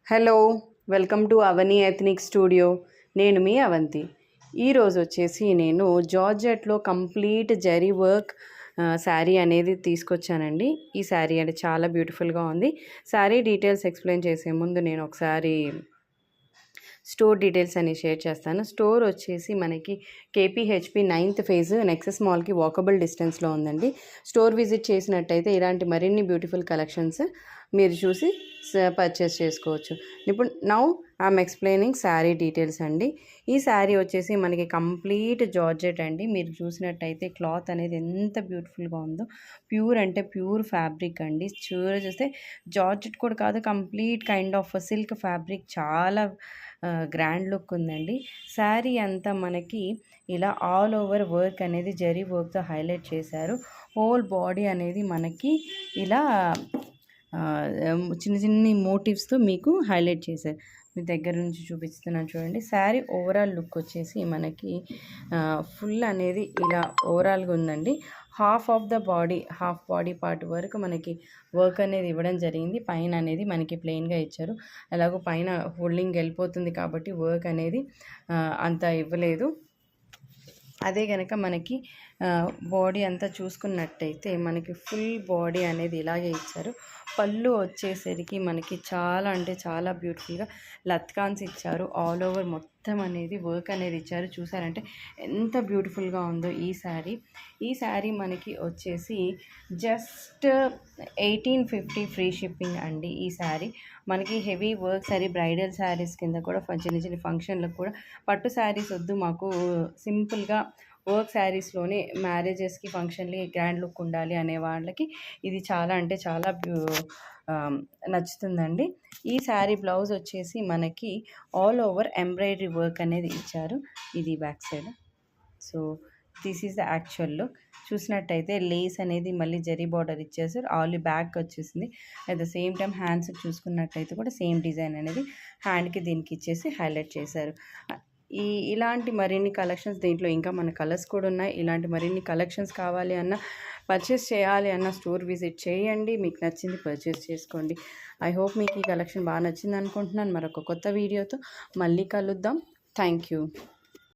Hello, welcome to Avani ethnic studio. నేను మీ అవంతి. ఈరోజు వచ్చేసి నేను జార్జెట్లో కంప్లీట్ జరీ వర్క్ శారీ అనేది తీసుకొచ్చానండి. ఈ శారీ అంటే చాలా బ్యూటిఫుల్గా ఉంది. శారీ డీటెయిల్స్ ఎక్స్ప్లెయిన్ చేసే ముందు నేను ఒకసారి స్టోర్ డీటెయిల్స్ అని షేర్ చేస్తాను. స్టోర్ వచ్చేసి మనకి కేపీహెచ్పి 9th ఫేజ్ నెక్సెస్ మాల్కి వాకబుల్ డిస్టెన్స్లో ఉందండి. స్టోర్ విజిట్ చేసినట్టయితే ఇలాంటి మరిన్ని బ్యూటిఫుల్ కలెక్షన్స్ మీరు చూసి పర్చేస్ చేసుకోవచ్చు. ఇప్పుడు now I'm explaining sari details అండి. ఈ శారీ వచ్చేసి మనకి కంప్లీట్ జార్జెట్ అండి. మీరు చూసినట్టయితే క్లాత్ అనేది ఎంత బ్యూటిఫుల్గా ఉందో, ప్యూర్ అంటే ప్యూర్ ఫ్యాబ్రిక్ అండి. చూస్తే జార్జెట్ కూడా కాదు, complete kind of silk fabric, చాలా గ్రాండ్ లుక్ ఉందండి. శారీ అంతా మనకి ఇలా ఆల్ ఓవర్ వర్క్ అనేది జరీ వర్క్తో హైలైట్ చేశారు. హోల్ బాడీ అనేది మనకి ఇలా చిన్న చిన్ని మోటివ్స్తో మీకు హైలైట్ చేశారు. మీ దగ్గర నుంచి చూపిస్తున్నాను చూడండి. శారీ ఓవరాల్ లుక్ వచ్చేసి మనకి ఫుల్ అనేది ఇలా ఓవరాల్గా ఉందండి. హాఫ్ బాడీ పార్ట్ వరకు మనకి వర్క్ అనేది ఇవ్వడం జరిగింది. పైన అనేది మనకి ప్లెయిన్గా ఇచ్చారు. అలాగూ పైన హోల్డింగ్ వెళ్ళిపోతుంది కాబట్టి వర్క్ అనేది అంత ఇవ్వలేదు. అదే కనుక మనకి బాడీ అంతా చూసుకున్నట్టయితే మనకి ఫుల్ బాడీ అనేది ఇలాగే ఇచ్చారు. పళ్ళు వచ్చేసరికి మనకి చాలా అంటే చాలా బ్యూటిఫుల్గా లత్కాన్స్ ఇచ్చారు. ఆల్ ఓవర్ మొత్తం అనేది వర్క్ అనేది ఇచ్చారు. చూసారంటే ఎంత బ్యూటిఫుల్గా ఉందో ఈ శారీ మనకి వచ్చేసి జస్ట్ 1850 ఫ్రీ షిప్పింగ్ అండి. ఈ శారీ మనకి heavy work sari, bridal saris కింద కూడా చిన్న చిన్న ఫంక్షన్లకు కూడా పట్టు శారీస్ వద్దు, మాకు సింపుల్గా వర్క్ శారీస్లోనే మ్యారేజెస్కి ఫంక్షన్లకి గ్రాండ్ లుక్ ఉండాలి అనే వాళ్ళకి ఇది చాలా అంటే చాలా నచ్చుతుందండి. ఈ శారీ బ్లౌజ్ వచ్చేసి మనకి ఆల్ ఓవర్ ఎంబ్రాయిడరీ వర్క్ అనేది ఇచ్చారు. ఇది back side. So this is the actual look. చూసినట్టయితే లేస్ అనేది మళ్ళీ జరీ బార్డర్ ఇచ్చేసారు. ఆల్ బ్యాక్ వచ్చేసింది. At the same time hands చూసుకున్నట్టయితే కూడా సేమ్ డిజైన్ అనేది హ్యాండ్కి దీనికి ఇచ్చేసి హైలైట్ చేశారు. ఇలాంటి మరిన్ని కలెక్షన్స్, దీంట్లో ఇంకా మన కలర్స్ కూడా ఉన్నాయి. ఇలాంటి మరిన్ని కలెక్షన్స్ కావాలి అన్న, పర్చేస్ చేయాలి అన్న స్టోర్ విజిట్ చేయండి. మీకు నచ్చింది పర్చేస్ చేసుకోండి. ఐ హోప్ మీకు ఈ కలెక్షన్ బాగా నచ్చింది అనుకుంటున్నాను. మరొక కొత్త వీడియోతో మళ్ళీ కలుద్దాం. Thank you.